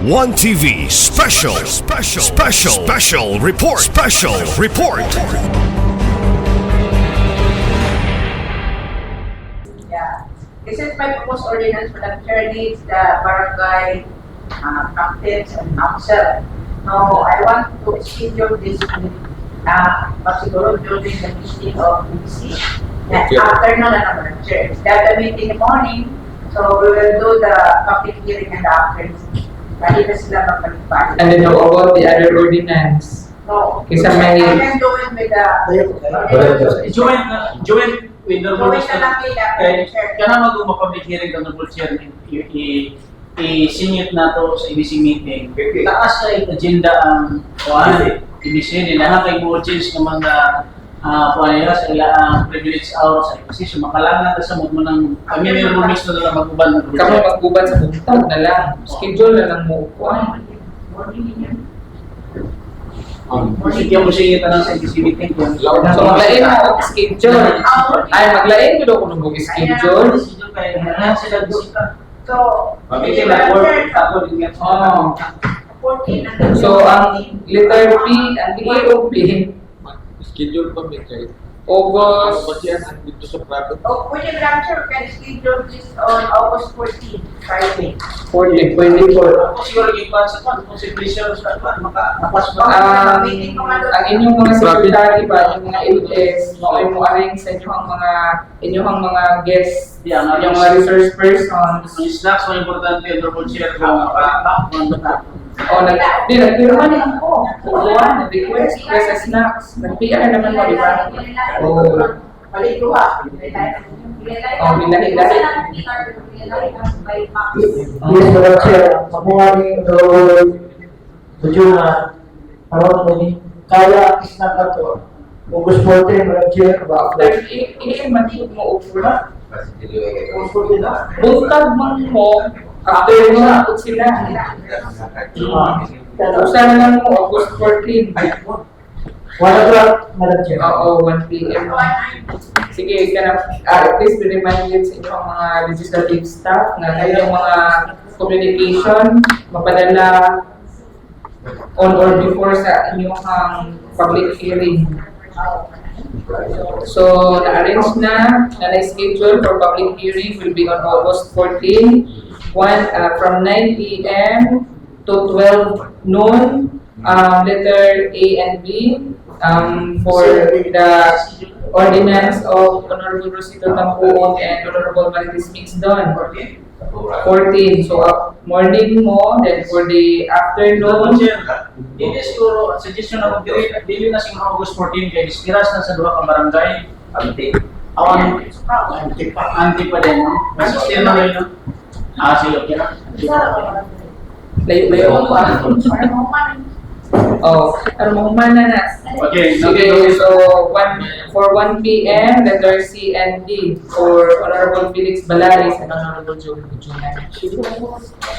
One TV special report. Yeah. This is my proposed ordinance for the chair needs the barangay captains and officer. Now, I want to schedule this siguro during the meeting of BBC. Afternoon na naman, chair. That the meeting in the morning, so we will do the public hearing in the afternoon. Dahil na sila magpalipan. And then how about the other ordinance? No. Kasi may... I can do it with the... Joint with the Gawin na lang nila, chair. Kaya na mag-public hearing ng Honorable Chair, i-singit na to sa EBC meeting. Taas sa agenda ang EBC, lahat ay change ng mga sa ilang privilege hours ay kasi sumakalangan na sa mo ng kami nila mo mismo na lang mag-uban ng Kamo mag-uban sa buntag na lang. Schedule na lang mo upuan. Sige mo singit na sa EBC meeting. So maglain mo ang schedule. Ay, maglain mo daw kung nung schedule. So, So, ang letter P, ang EOP, Schedule pa may kayo. August, Dito sa private. Pwede lang, sir, can schedule this on August 14, Friday. 40, 24. Ako siguro ipan sa kwan, kung si Priscilla sa kwan, makapas mo. Ang inyong mga secretary ba, yung mga LS, maoy mo arrange sa inyong mga guests, yung mga resource persons. Ang snacks, mga importante, Honorable Chair, kung O, nagpirma naman ko. Upuan, nag-request, press as snacks. Nag-PR naman mo, di ba? O, Paliguha. bilahi-lahi. Yes, Madam Chair, sa mga tujuan, parang mo ni kaya isna ka to. August 14, Madam Chair, ba? Ini matipid mo upura. August 14 na. Buntag man mo, after mo nakot sila. Usa na lang mo, August 14. 1 o'clock, Madam Chair. Oo, 1 p.m. Sige, at least remind yun sa inyong mga legislative staff na kayong mga communication, mapadala on or before sa inyong public hearing. So, na-arrange na schedule for public hearing will be on August 14, from 9 p.m. to 12 noon, letter A and B, for the ordinance of Honorable Rosito Tampuon and Honorable Marites Mixdon. 14. So, morning mo, then for the afternoon. Hindi siguro, suggestion ako, dili na siguro August 14 kaya ispiras na sa duha ka barangay. Anti pa din, no? May sustain na rin, no? Sige, okay na. Layo pa. Oh, pero mahumana na. Okay, Sige, so for 1 p.m., letter C and D for Honorable Felix Balaris and Honorable Joe Junan.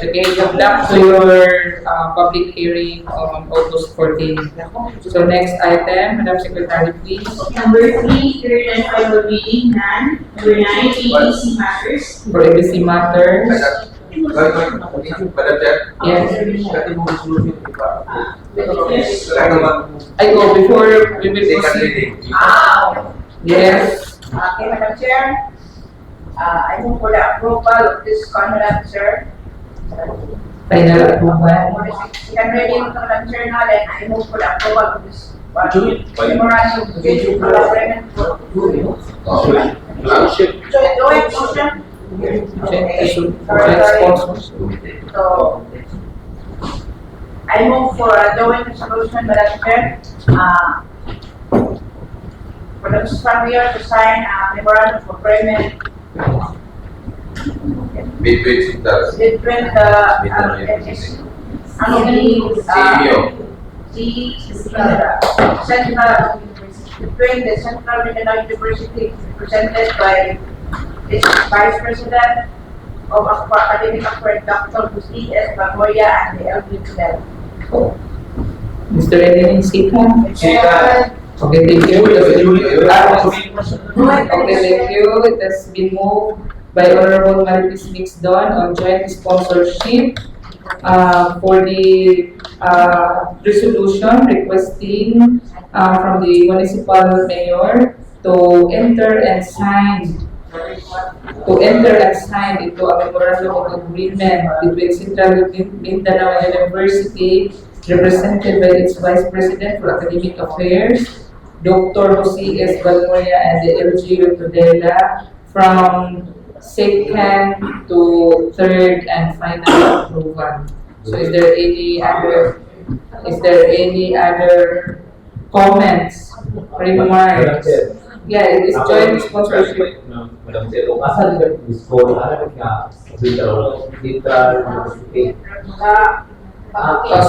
Okay, good luck to your public hearing on August 14. So next item, Madam Secretary, please. Number 3, third and final reading, none. Number 9, ABC matters. For ABC matters. Madam Chair. Yes. Before we will proceed. Yes. Okay, Madam Chair. I move for the approval of this conduct, sir. Final approval. Second reading, Madam Chair, now then I move for the approval of this Joint. memorandum of agreement for joint motion. So, I move for a joint resolution, Madam Chair, for the Superior to sign a memorandum of agreement Between the between the Central Mindanao University, represented by its Vice President of Academic Affairs, Dr. Gusti S. Bagoya, and the LB Mr. Edwin Sita. Okay, thank you. Okay, thank you. It has been moved by Honorable Marites Mixdon on joint sponsorship for the resolution requesting from the municipal mayor to enter and sign into a memorandum of agreement between Central Mindanao University, represented by its Vice President for Academic Affairs, Dr. Jose S. Balmoya, and the LGU Tudela, from second to third and final approval. So is there any other comments, remarks? Yeah, it is joint sponsorship. Madam Chair, kung asa nila disco, alam nga, Central University.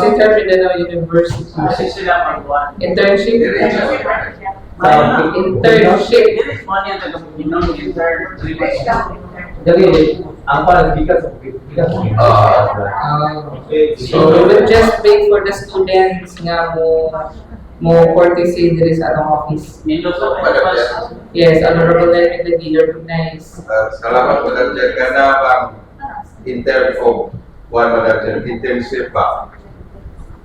Central Mindanao University. Kasi sila magbuwan. Internship. Internship. Dili mo niya taga-Pilipinon, intern, 3 months. Jadi, ang parang bigat sa bigat. So we will just wait for the students nga mo courtesy diri sa atong office. Nindot sa Madam pas. Chair. Yes, Honorable David Lagi, recognize. Salamat Madam Chair. Kana bang intern o Madam Chair, internship ba?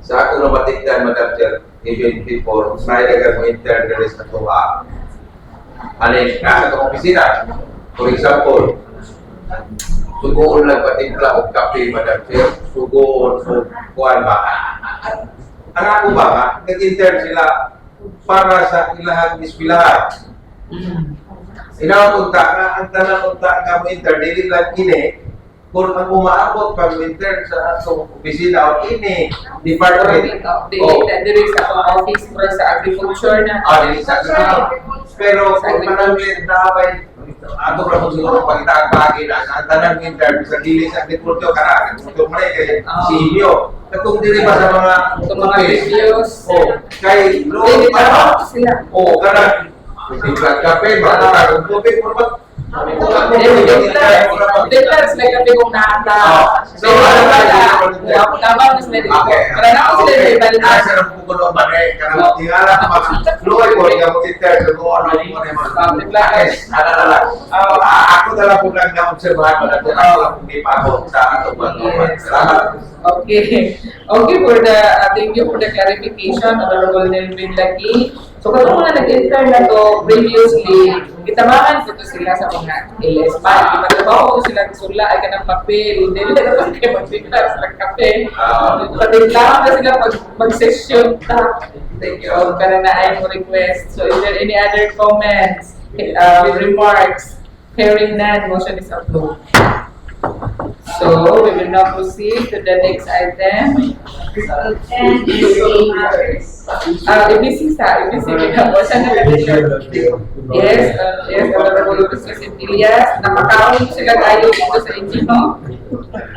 Sa ato na matikdan Madam Chair, even before, may dagan mo intern na rin sa tuwa. Ano yung nasa itong opisina? For example, sugoon lang patimpla o kape Madam Chair, sugoon o kuwan ba? Ang ako ba nga, nag-intern sila para sa ilahang eskwelahan. Inaunta nga, ang tanang-unta nga mo intern, dili lang kini, kung ang umaabot pag intern sa atong opisina o kini, department. Diri sa atong office para sa agriculture na. Dili sa pero kung manangin na abay, ato pa kung siguro pagkita ang bagay na sa tanang intern sa dili sa agriculture ka na, agriculture mo kay CEO. Katong dili ba sa mga videos. Kay Dili na sila. Kana tingkat kape ba kung tubig mo ba Depends like kami kung naata. So tabang mas medyo. Para na ako sila may balik. Asa na pupuno ba na kana tingala ka mas luoy ko nga mo intern ko ano mo na mo. Ako dala po lang na obserbahan pa natin ako hindi pa ako sa ato ba. Salamat. Okay. Okay for the thank you for the clarification, Honorable Nelvin Lagi. So katong mga nag-intern na to previously, kitamahan ko to sila sa mga LSMA. Ipatrabaho ko sila sula ay kanang papel, hindi nila naman kayo magsigla sa kape. Patiglahan na sila mag-session ta. Thank you. Para na ay mo request. So is there any other comments, remarks? Hearing none, motion is approved. So we will now proceed to the next item. And matters. ABC sa ABC motion na petition. Yes, Honorable Lucas Centilias, napakaon sila tayo dito sa inyo.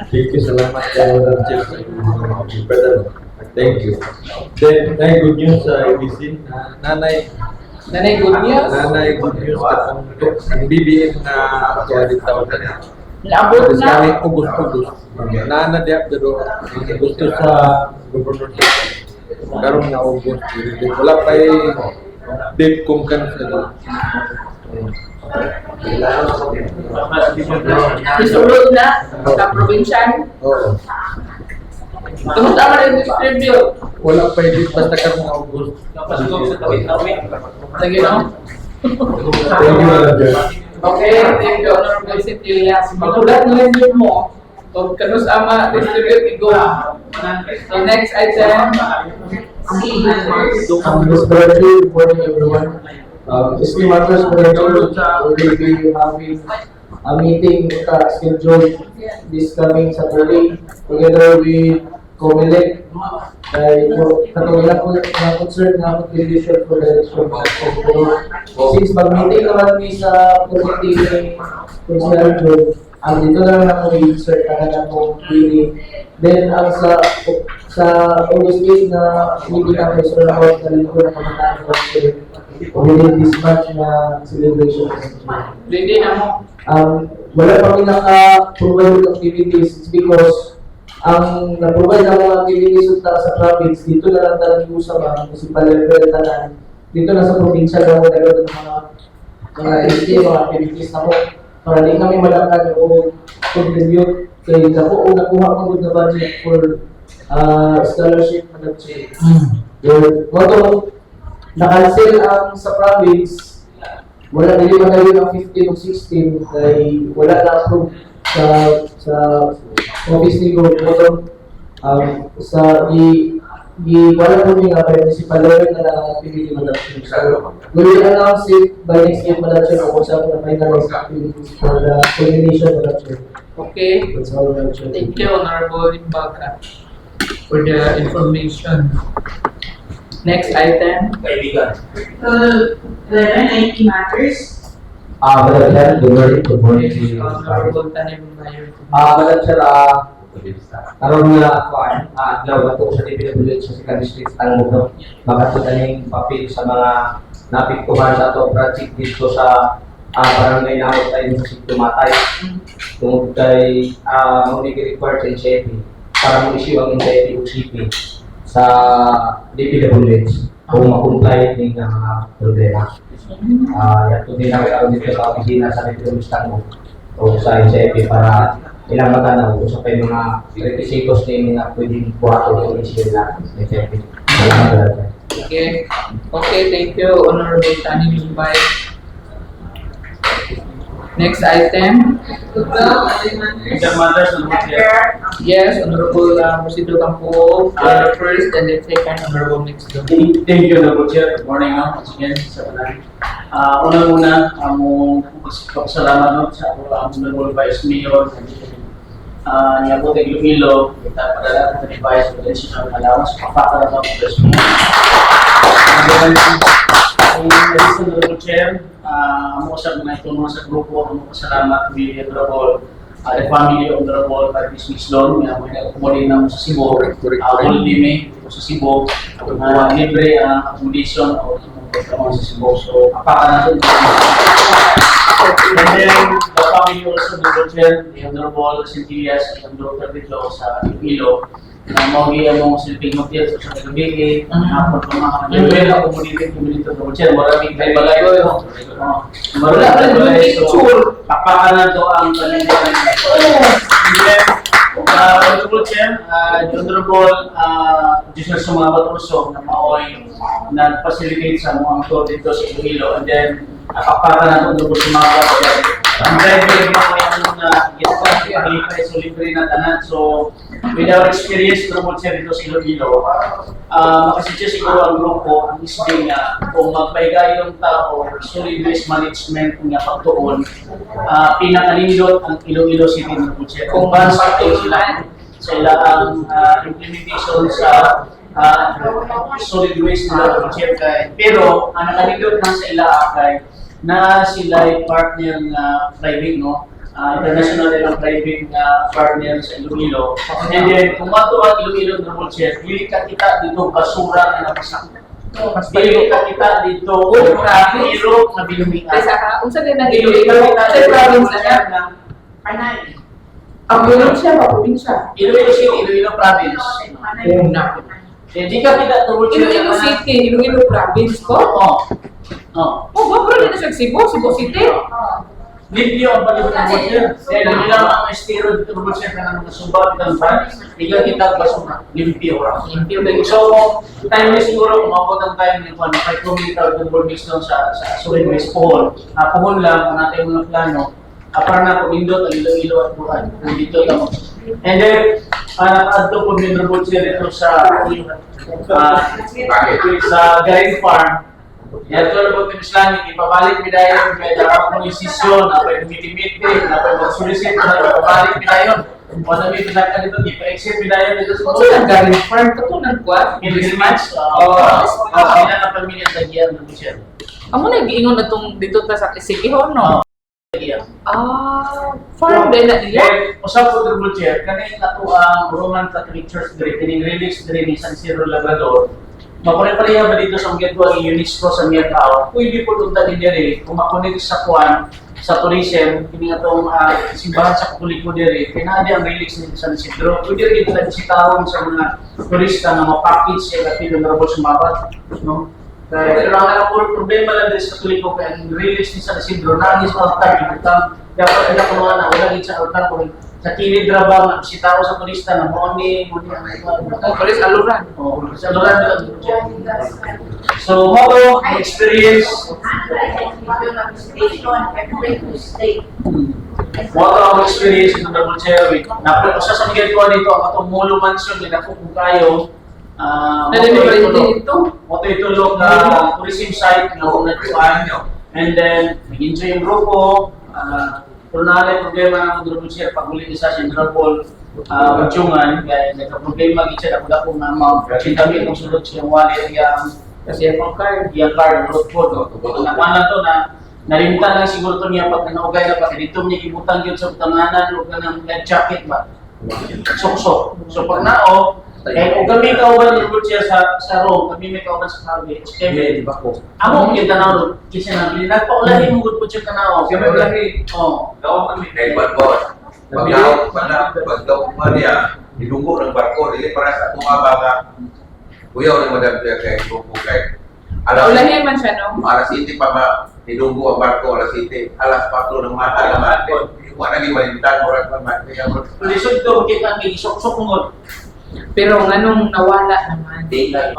Thank you, salamat Madam Chair. Thank you. Then, good news sa ABC. Nanay Good news. good news katong ang BBM na actually taon na. Naabot Tapos na. kami August. Nanadiap dito gusto sa governorship. Karon na August. Wala pa date kung kan sa doon. Isulod na sa probinsyan. Oo. Tungkol naman yung distribute. Wala pa date basta karon na August. Kapasugod sa tawid-tawid. Sige no? Thank you, Madam Chair. Okay, thank you, Honorable Centilias. Magulat na rin mo. So, kanus ama distribute igo. So, next item. Mr. President, good morning everyone. Esteemed members, we will be having a meeting scheduled this coming Saturday together with COMELEC. Katong ilang po na concern na contribution for the election of since mag-meeting naman ni sa committee ni Councilor Joe, dito na lang ako i-insert na lang po meeting. Then ang sa August 8 na meeting ang Councilor House na lingkod na pamataan ko within this month na celebration. Ready na mo. Wala pa kami naka-provide with activities. It's because ang na-provide ang mga activities sa province, dito na lang talagang usap ang municipal level tanan. Dito na sa probinsya na mo talaga ng mga ST, mga activities na mo. Para di kami malakad o contribute kay ako nakuha ko gud na budget for scholarship Madam Chair. Yun, moto na-cancel ang sa province, wala dili magayon ang 15 o 16 kay wala na approve sa office ni Go. Moto sa wala po nga by municipal level na lang ang activity Madam Chair. So, we will announce it by next week Madam Chair kung saan na finalize activities for the coordination Madam Chair. Okay. That's all Madam Chair. Thank you, Honorable Imbaga, for the information. Next item. Article 11, IT matters. Madam Chair, good morning. Good morning. Honorable Tanim Mayor. Madam Chair, karon nga kuan, adlaw ato sa DPWH sa second district ang mo makatutaning papel sa mga napiktuhan sa ato project dito sa barangay na ako tayo sa Tumatay. Tungkol kay mo required sa NCIP para mo issue ang NCIP o CP sa DPWH kung makumply ng mga problema. Yato din na karon dito sa opisina sa DPWH tango o sa NCIP para ilang matanaw kung sa kayo mga requisitos na mga pwedeng buhato o issue na NCIP. Salamat. Okay. Okay, thank you, Honorable Tanim Imbay. Next item. Major matters, Honorable Chair. Yes, Honorable Presido Campo, the first and the second, Honorable Mixto. Thank you, Honorable Chair. Good morning, no? Once again, sa kanan. Unang-una, among salamat no, sa Honorable Vice Mayor niya po tayo Iloilo, kita padala sa Vice Presidential Allowance, kapakara sa Vice Mayor. Honorable Chair, amo sa mga itulungan sa grupo, amo pasalamat kami Honorable the family of Honorable Patrice Mislon, nga may nag-accommodate naman sa Cebu, Ultime sa Cebu, libre ang accommodation o pagkakamang sa Cebu. So, apaka na and then, the family also Honorable Chair, the Honorable Centillas, ang Dr. Dito sa Iloilo, na mauwi ang mga silping motel sa Sagabiki, hapon pa mga libre na community Honorable Chair, maraming kayo balay ko. Maraming kayo balay so, apaka na to ang panindigan. Honorable Chair, Honorable Judicial Sumabat also na maoy nag-facilitate sa mga tour dito sa Iloilo and then nakapaka na ito Honorable Sumabat ang driver maoy na kita so libre na tanan. So with our experience Honorable Chair dito sa Iloilo, makasitya siguro ang grupo ang isbing nga kung magpahiga yung tao solid waste management nga pagtuon, pinakalindot ang Iloilo City Honorable Chair. Kung bansa sila sa ilang implementation sa solid waste na Honorable kay pero ang nakalindot na sa ila kay na sila partner na private no, international and private na partner sa Iloilo. And then kung mato ang Iloilo Honorable Chair, dili ka kita dito basura na napasak. Dili ka kita dito pero na binumingan. Kaya unsa din ang Iloilo sa province na Panay. ang probinsya ba probinsya? Iloilo City, Iloilo Province. Di ka kita Honorable Chair. Iloilo City, Iloilo province ko. Oh, ba rin na sa Cebu City. Limpyo ang palibot ng Chair. Dahil hindi lang ang estero dito Honorable Chair na mga subat ng ban, ikaw kita basura. Limpyo. Limpyo ba yun? So, time na siguro, kumabot ang time ng 5 km ng board mix doon sa solid waste Puhon. Puhon lang, ang natin mga plano, para na pumindot ang Iloilo at Buhan. Dito lang. And then, naka-add po ng Honorable Chair dito sa Garin Farm. Yan ito na po Islamic, ipabalik mi dayon kaya dapat mong isisyon, na pwede meeting, na pwede mag-solicit, na ipabalik mi dayon. Kung ano may pinagkan dito, ipa-exit mi dayon dito sa Kung saan galing farm ka to nagkuha? Hindi match. Hindi na kapamilya sa giyan ng Michelle. Amo na giingon na tong dito ta sa Sikihon no. Farm din na nila. Usap ko Honorable Chair, kanina na to ang Roman Catholic Church diri kining relics diri ni San Isidro Labrador. Mapare-pareha ba dito sa mga ang UNESCO sa Miagao? Pwede po punta din diri kung makunik sa kuan sa tourism, kini atong simbahan sa Katoliko diri, pinadi ang relics ni San Isidro. Pwede rin kita bisitahon sa mga turista na ma-package sa Katilo Honorable Sumabat, no? Pero ang problema lang din sa Katoliko kaya ang relics ni San Isidro nangis sa altar, dapat ila ko mga na wala sa altar kung sa kilid ra ba si tao sa turista na mo ni Police aluran. sa lugar nila. So mo experience mo ang experience ng double cherry. Napo sa Miguel ko dito ang atong Molo Mansion ni nako kung kayo. Nalilibre dito. Mo ito look na tourism site na una tuan. And then nag-enjoy yung grupo. Kung na problema ng double cherry pag uli sa Central Hall Udyungan, kaya nagka-problema gitsa ako dako na mag-chintami kung sulod siyang wallet kasi yung card, yung card, road code. Nakuha to na nalimtan lang siguro to niya pag nanaugay na pa. Dito niya ibutang yun sa butanganan o ka ng lead jacket ba? Sokso. So pag nao, kung kami kauban yung road siya sa road, kami may kauban sa garbage. Kaya ako kita na road, kasi nabili. Nagpaulahin mo good po siya ka na o. Kami ulagi. Gawin kami kay Barko. Pag-gaw pa niya, idunggo ng barko, dili para sa tumaba nga. Kuya, ulit Madam Chair kay Grupo kay Ulahin man siya, no? alas 7 pa idunggo ang barko, alas 7, alas 4 ng mata naman. Huwag naging malintang, oras pa man. Lisod to, kita may isok-sok mo. Pero nganong nawala naman. Daylight.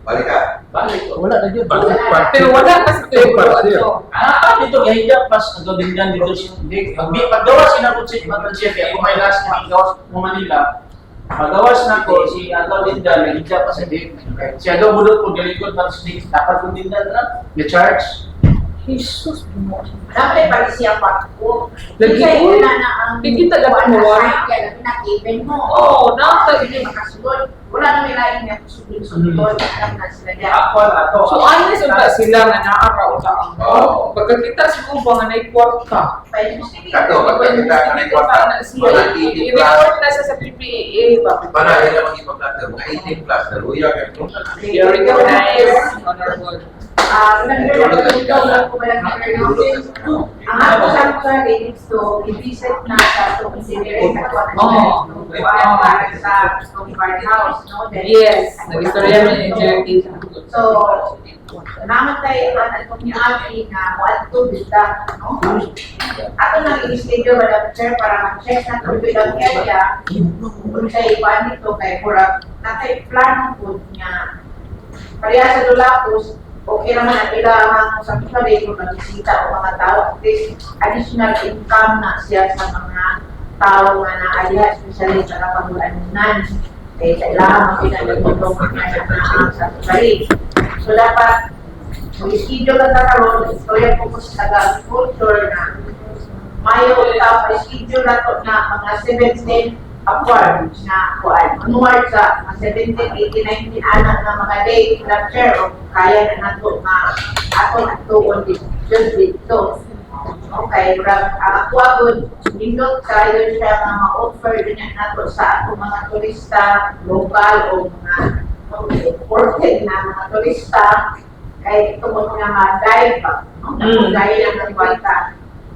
Balik ka. Balik ka. Wala na yun. Pero wala kasi ito. Dito gahiga pas nagdindan dito si paggawas na ko si Madam Chef ako may last na gawas mo Manila. Paggawas na ko si Agaw Dindan gahiga pa sa dik. Si Agaw budot ko galikod para sa dik dapat ko dindan na the charge. Jesus mo. Dapat pala siya ko. Lagi Kasi ko. wala na ang Hindi dapat mo. kaya na-given mo. Oo, nasa. Hindi makasunod. Wala na may lain na sunod-sunod. Alam na sila dyan. So, honest ba sila nga nakakauta ang Oo. pagkakita siguro ba nga na'y-kwarta? Kato, pagkakita ka na yung kwarta, mga 18 plus. I-report na sa PPA ba? Para yan ang ipag-platter, mga 18 plus, naluya ka ito. You recognize, honorable. Ang ako sa ratings to, i-visit na sa to considerate na para sa Park House, no? Yes, nag-istorya mo yung Jerry. So, namatay ang atong ni Abi na what to bita, no? Ato nang i-schedule Madam Chair para mag-check na kung bilang area kung sa iba nito kay Murag natay plano po niya pareha sa Dulapos. Okay naman ang ilang sa kung nagsisita o mga tao, at least additional income na siya sa mga tao nga na-alias, especially sa kapagulanunan. Eh, sa ilang pinagagulong na sa Tugali. So, dapat mag-schedule ang kakaroon, istorya po po sa agriculture na mayo itaw, schedule na to na mga 17 upward na kuan. Onward sa mga 17, 18, 19 anak na mga day lecture o kaya na nato na ato natuon dito. Okay, ako agad, nindot kayo siya na ma-offer din nato sa ato mga turista, local o mga imported na mga turista, kaya ito mo nga ma-dive pa. Dahil ang nagwanta.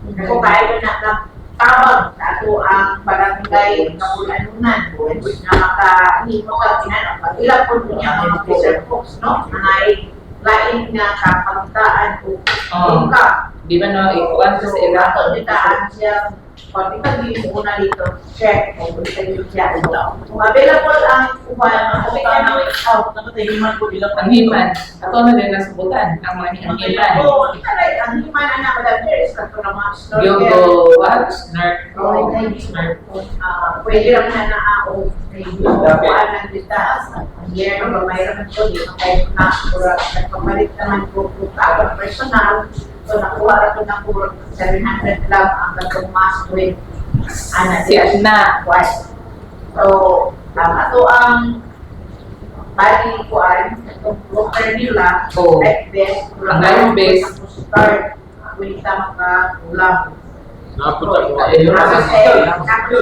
Ako kaya na tawag sa ato ang barangay Kapulanunan na makahimo ka tinanong. Ilang po niya mga officer folks, no? Mga lain nga kapagtaan o income. Di ba no, ikuan sa ila. Ato nitaan siya, pag ipag-ibig muna dito, check kung gusto niyo siya. Kung available ang uwan, okay ka na out. Nakatahiman ko ilang Ang himan. Ato na din nasubutan. Ang mga himan. Oo, ang himan na Madam Chair is kato ng mga story. Yung go, what? Snark. Pwede lang na ako kuhaan ng dita. Year na ba mayroon ko dito kahit na nagpamalit naman ko kapag personal. So nakuha ako ng puro 700 lang ang gatong mass with Si Anna. So, ato ang bali kuhaan, itong broker nila, Oh. like this, Ang iron base. start, kung kita makakulang. Napunta ko.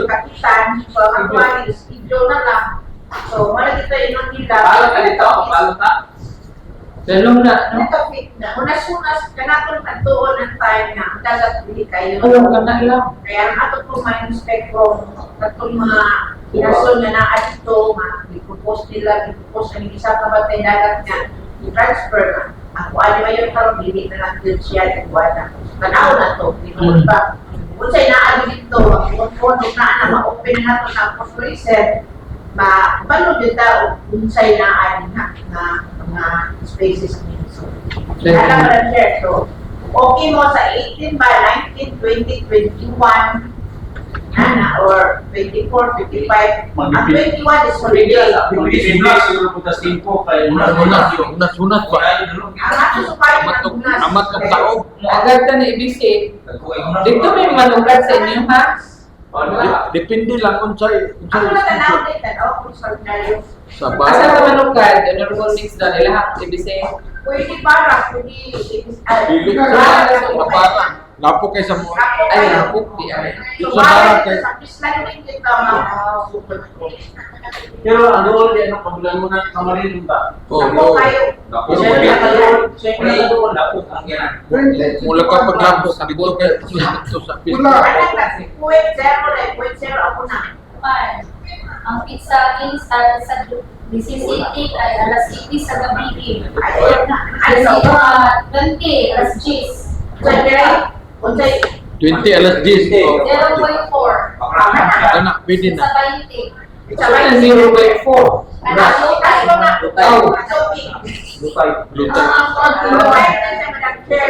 Kapitan, so actually, schedule na lang. So, wala dito inong nila. Dalong na, no? Nakapit na. Unas-unas, kanatong pagtuon ang time na ang dagat bili kayo. Ayaw ka na lang. Kaya ang ato po may inspector, katong mga inason na naadito, i-propose nila, i-propose ang isa ka batay dagat nga, i-transfer na. Ang kuha niya yung karong, hindi na lang dun siya, i-kuha na. tanaw na to, tinunod ba? Kung sa'yo naagin dito, kung na ma-open na to ng freezer, balo din tao kung sa'yo naagin na mga spaces nito. Alam mo lang, sir, so, okay mo sa 18 ba, 19, 20, 21, or 24, 55. Ang 21 is holiday. Hindi siguro po tas tempo kay Unas-unas ba? Ang ato supay na gunas. Amat ng tao. Agad ka na ibig dito may manugat sa inyo, ha? Depende lang kung sa'yo. Ako na tanaw din, tanaw kung saan tayo. Sa Asa ka bahay. manugad, honorable mix doon, ilahang ibig Pwede para, pwede, Dili ka sa bata. Lapo kay sa mo. ay, napok, di ay. Sa barat kay Sa pislan din kita mga Pero ang role di ano kabulan mo na kamarin ba? Ako kayo. Kasi nakaloon, siyempre nakaloon ako ang yan. Mula ka paglampos dito kay dito sa pista. Anak kasi, puwet zero na, puwet zero ako na. Ang pizza king start sa BCCT ay alas 7 sa gabi. Ayun na. Alas Ayun na. 20, alas 10. Unsay, 20 alas 10. 0.4 Ito na, pwede na. sa 20. So, na 0.4. Ano tayo na? Lutaw. Lutay. Lutay.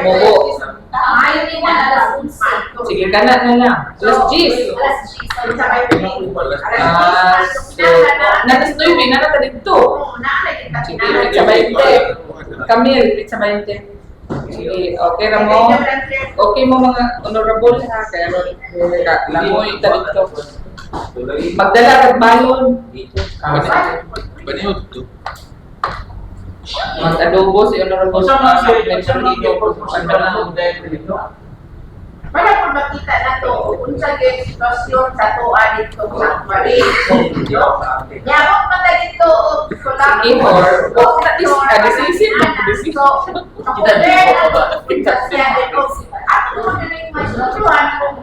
Mobo. Ayaw din na alas 11. Sige, kana na lang. Plus G's. Alas 10. Ah, so, natistoy, may nanata dito. Sige, pizza 20. Camille, pizza 20. Sige, okay na mo. Okay mo mga honorable ha, kaya langoy ka dito. Magdala kag balon. Baniod to. Mag-adobo si honorable Sa mga sa'yo, mention dito. ang dito. Para kung makita na to, kung sa sitwasyon sa tuwa dito sa Marin. Yabot pa na dito, so lang. Sige, or decisive. So, ako din, siya dito. Ako naman na yung masutuan kung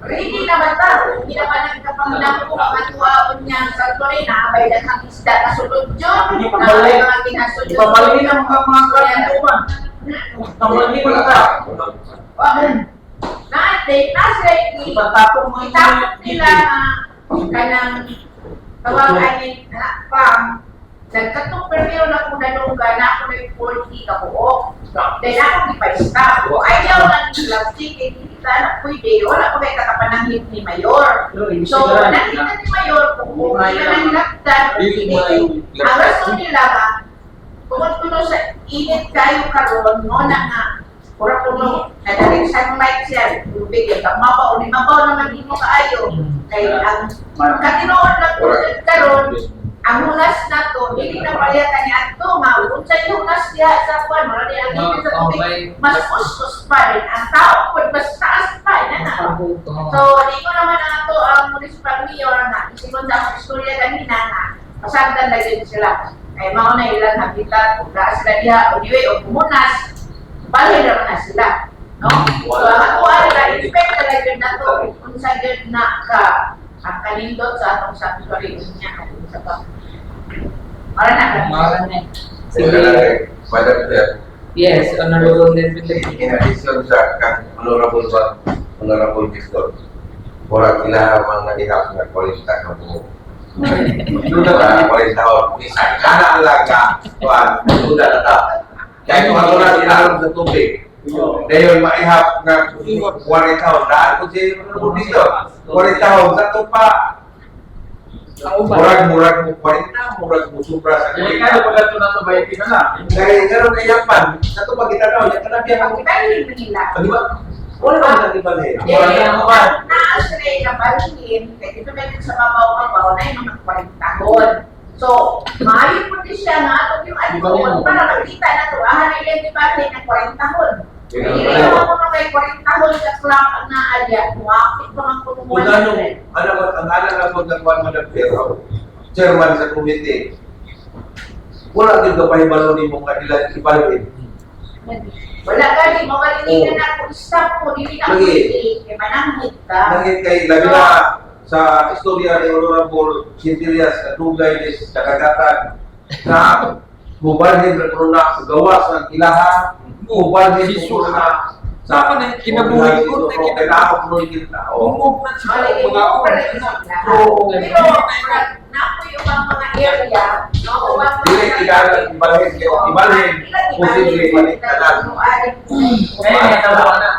ready na ba ta? Hindi naman nagkapangulang ko mga tuwaon niya sa Marin, nakabay lang ang isda na sulod yun. Nakabay mga kinasulod. Ipabalik ang mga karantuan. Ipabalik mo na ka. Natin, nasa Ipatapong mo itapot nila kanang tawagan ni pam nagkatong permiro na kung nanungga na ako na yung 40 ka buo. Dahil ako di pa stop. O ayaw lang yung plastic, hindi ka na pwede. Wala ko kayo kakapananghit ni Mayor. So, nakita ni Mayor kung hindi ka nang laktan, ang rason nila ba, tungkol sa init kayo karoon, no na nga, pura puno, nadaling sunlight siya, tubig, mabaw naman din mo kaayo. Kaya ang katinoon na po karon, ang hunas na to, hindi na paliyatan niya ito, kung sa hunas niya sa kwan, wala niya ang sa tubig, mas kuskus pa rin. Ang tao po, mas taas pa rin. So, di ko naman na ito ang municipal mayor na, isimon sa akong istorya kanina na, masagdan na din sila. Kaya mga na ilang habitat, kung daan sila diha, o diwe, o bumunas, bali naman na sila. No? So, ang ako ala, expect talaga yun na to, kung sa yun na ang kanindot sa atong sanctuary niya, sa to. Mara na. Maran na. Sige. Sige. Madam Chair, Yes, honorable David. in addition sa Honorable Victor, mura sila mga ihap na 40 ka po. 40 taon. Isang kanan lang ka, tuwan, sudah na ta. Kaya kung ako na ilalam sa tubig, dahil maihap na 40 taon, dahil ko si Honorable dito, 40 taon, sa ito pa, murag mo 40, murag mo sobra sa Jadi kan pag ito na sa bayti na na. Kaya gano'n kayapan, sa ito pag itanaw, yung kanabihan Ang ibalhin nila. Di ba? Wala naman natin ba eh? Naasray na balhin, kaya dito may sa mabaw-mabaw na yung mga 40 tahon. So, maayon po din siya nga ito yung ano, para makita na ito, na ilan di ba ng 40 tahon. Kaya hindi naman ko na kay 40 tahon sa clock na alya, muwakit pa ang Kung kumuha ang anak na po ng Juan Madam Pero, chairman sa committee, wala din ka pahibalo ni mong kanila ibalhin. Wala ka, di mo kalinigan na kung stop mo, hindi na pwede, kaya mananghit ka. Nangit kay labi na sa istorya ni Honorable Cintilias na Tugay ni sa Kagatan na mubalhin na kung na sa gawas ng ilaha, mubalhin kung na Sa akin eh, kinabuhi ko, kailangan mo yung tao. Umog na siya. Malay Mga ako. Pero, napo yung mga area, no, Dili, ibalhin. Posible balik ka lang. Kaya natawa na.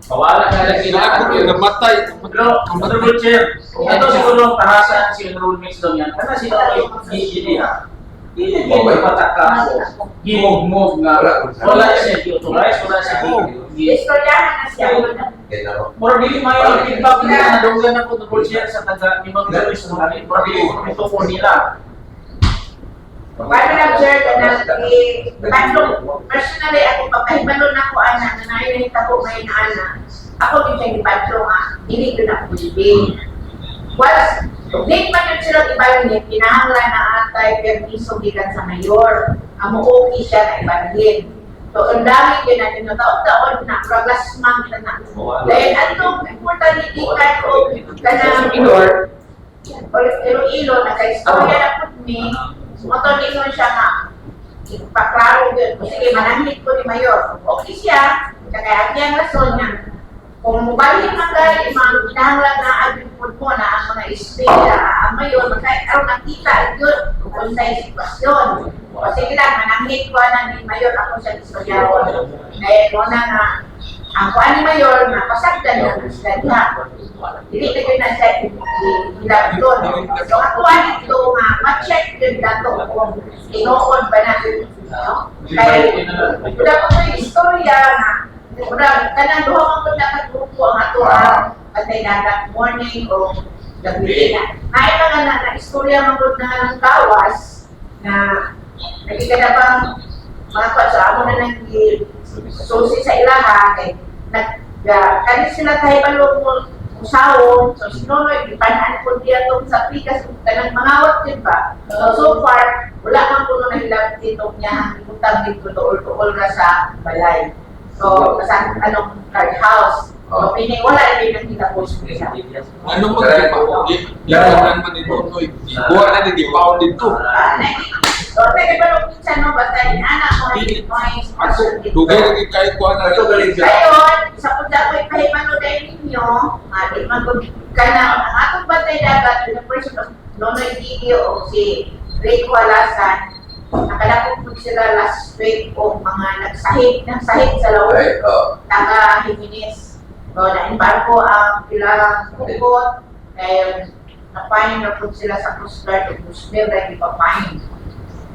Bawala ka lang Ako yung namatay. Pero, Honorable Chair, ito siguro tahasan si Honorable Mix daw yan. Kasi sila yung GGD Hindi mo ipataka. Himog-mog nga. Wala siya i-authorize, wala siya Istoryahan na siya. More dili may feedback nila na dunggan na Honorable Chair sa taga Limang Galos. More dili ito po nila. Paano lang, sir, na personally, ako pagkahibalo na ko, ana, na nainahita ko ngayon na ana, ako din siya ipatlo nga, hindi ko na pulibing. Once, late man yun silang ibalhin, pinahanglan na atay, permiso gikan sa mayor, amo okay siya na ibalhin. So, ang dami din natin na taon-taon na, praglasmang kita na. Dahil atong importante ikan ko, kanang Iloilo, naka-istorya na po ni, motoringon siya nga, ipaklaro yun. Sige, manahit ko ni Mayor. Okay siya, kaya ang rason niya. Kung mubalhin man dahil, mga kinahanglan na agripod mo na ang mga istorya, ang Mayor, magkakaroon nakita yun kung sa'yo sitwasyon. O sige lang, manahit ko na ni Mayor ako sa istorya ko. Dahil mo na nga, ang kuha ni Mayor, napasagdan na ng istorya. Hindi ko yun na siya hilap doon. So, ako ito nga, ma-check din na ito kung inoon ba natin. Kaya, wala ko yung istorya na, wala, kanang duha ko nakagrupo ang ato patay nagat morning o gabi na. Ay mga na istorya magod na ng kawas na nagkikada bang mga kwatsa amo na nang susi sa ilaha kay kani sila tayo palong usawon, so sinunoy, ipanaan po diya itong sa pikas, kanang mangawat din ba? So far, wala kang puno na hilang dito niya, utang dito, tuol-tuol na sa balay. So, sa anong card house. So, wala rin ang kita po siya. Ano mo di pa ko? Ilan man ito, Noy. Buwa na di pa dito. So, pwede ba nung minsan no, basta anak mo, Ako, dugay lagi kahit kuha na ito. ngayon, sa punta ko ipahimano dahil ninyo, di man ko ka na, ang atong batay dagat, yung person of Nonoy Video o si Ray Walasan, nakalapot po sila last week o mga nagsahid sa lawag, taga Jimenez. So, na-embargo ang ilang kukot, dahil na-fine na po sila sa Coast Guard o Coast Guard dahil ipapain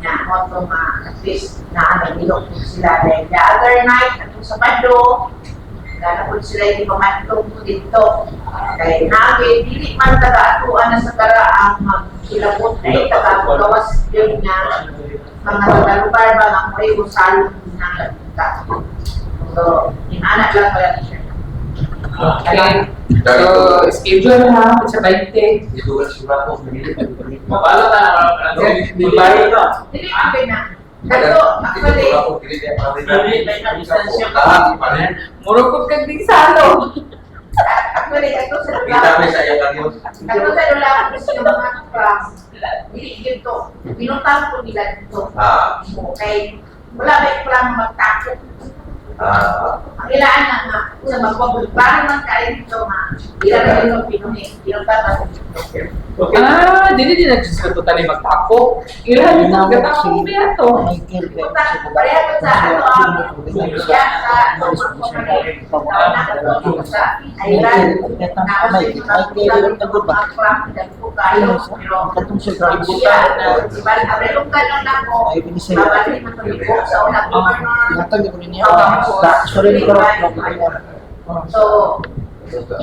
na otong at least na ilok po sila. Dahil the other night, atong sa Bado, na po sila hindi pamatong po dito. Kaya naging, dili man taga-atuan na sa karaang kilabot na taga-gawas yun nga mga taga-lugar ba ng may usalong na kita. So, inanak lang pala siya. Okay. So, schedule ha, sa 20. Mabala ta na Dili man na. Kato, actually, Murukot kag di salo. actually, ito sa lula. Ito sa lula, kasi yung mga class, dili dito. Pinutang ko nila dito. Okay. Wala ba yung plan magtakot? Ang ilaan na nga, sa magpapagpano ng kain dito nga, ilan na rin yung pinuhin. Pinutang ako dito. Dili din nagsusuto tali magtako. Ilan yung gatako biya to. Pinutang ko, pareha ko sa ano, siya sa sa Iran. So,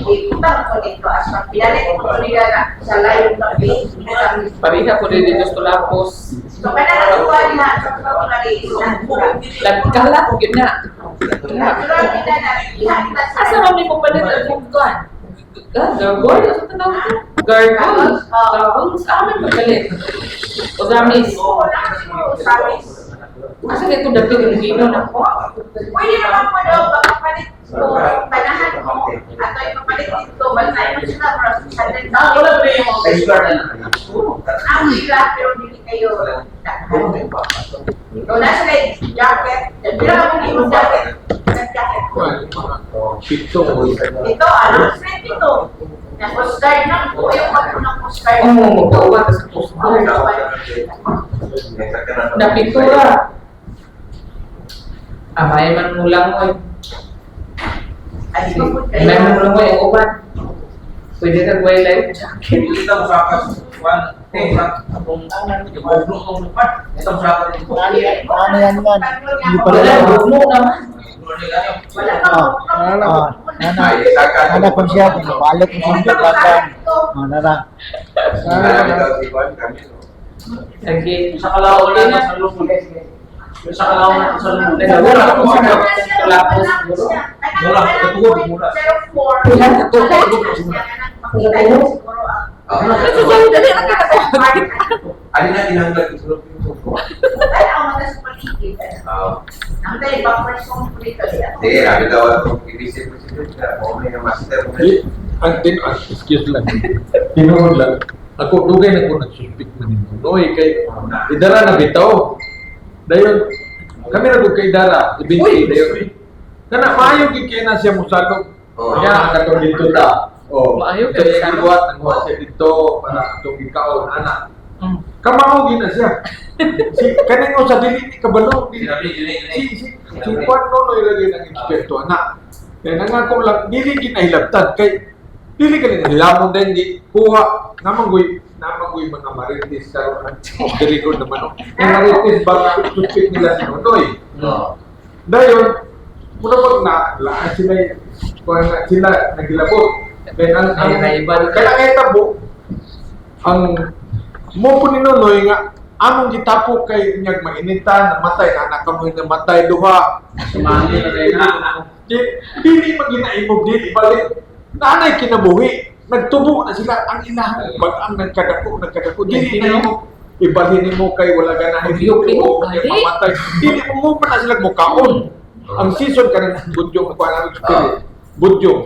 iputang ko dito as pagpilalik ko nila na sa layo na base. Pariha ko din dito sa lapos. So, kaya natuwa niya sa mga Nagkala ko yun na. Asa kami po pala ng bukkan? Gargoy? Asa tanawag ko? Gargoy? Gargoy? Sa amin magalit. O Zamis? Oo, nakasimulo sa amin. Asa ito dati yung gino na ko? Pwede naman mo daw, pagpapalit ko, panahan mo, at ay papalit dito, bantayan mo sila, pero sa wala ba yung ang sila, pero hindi kayo. So, nasa like jacket. Pero kami yung jacket. Nag-jacket ko. Pito. Ito, friend ito. Yung Coast Guard na po, yung pagpo ng Coast Guard. Oo, magkauwa sa Coast Guard. Napintura. May man mo lang mo. Ay, di ba po May man mo lang mo yung uban. Pwede ka buhay life jacket. Kita mo sa kasuan, kung ibublo kong lupa, ito mo sa akin. Ano yan man? Hindi pa Wala, rin. bugno naman. Wala ka po. Nana kung siya, balik mo siya pagkakan. Nana. Sige. Sa kalawang na sa lupon. Sa kalawang na sa lupon. Nagawala ako sa Lapos. Mura, katugod, mura. Pero four. Ilan na to? Makita yun siguro ang... Alin na tinanggal ito? Ay, ako mga sa paligid. Ang tayo, backwards kong dito. Hindi, sabi daw ako, ibisip ko siya, may na master mo. Excuse lang. Tinuod lang. Ako, dugay na ko nagsuspik na nito. Noy, kay idara na bitaw. Dayon, kami na kay idara. Ibinti, dayon. Kana, maayo kaya na siya musalog. Kaya, ang katong dito ta. Maayo kayo kaya sa- gibuhat, nagbuhat siya dito para itong ikaw, anak. Kamao gina siya. Si kaning sa dili ni kabalo. Si Juan no ilagay ng eksperto anak. Kaya nangako lang dili ginahilabtan kay dili ka nang hilamon din di kuha namanggoy mga marites karon dili ko naman no. Ang marites ba tutpit nila si Nonoy. Dayon muna pag laan sila naglabot. Then ang kaya tabo ang mo po ni Nonoy nga among gitapo kay nyag mainitan namatay na nakamoy namatay duha Sumali na rin na. dili maginaimog dili balik nanay kinabuhi nagtubo na sila ang inahan pag ang nagkadako dili na mo ibalhin mo kay wala ganahin Biyok-biyok, gali. mamatay dili mo pa na sila mukaon ang season kanang budyong ako ang spirit budyong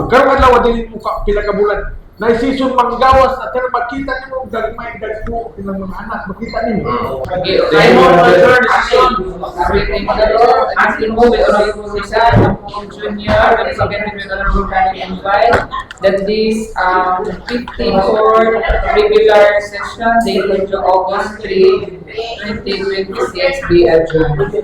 karon adlaw dili mo ka pila ka bulan na season manggawas na pero makita nimo gagmay dagko ilang mga anak makita nimo Okay, I will return decision. Everything asking mo with Honorable Rizal, Junior, and second with Honorable Karen invite that this 54th regular session dated to August 3, 2026 be adjourned.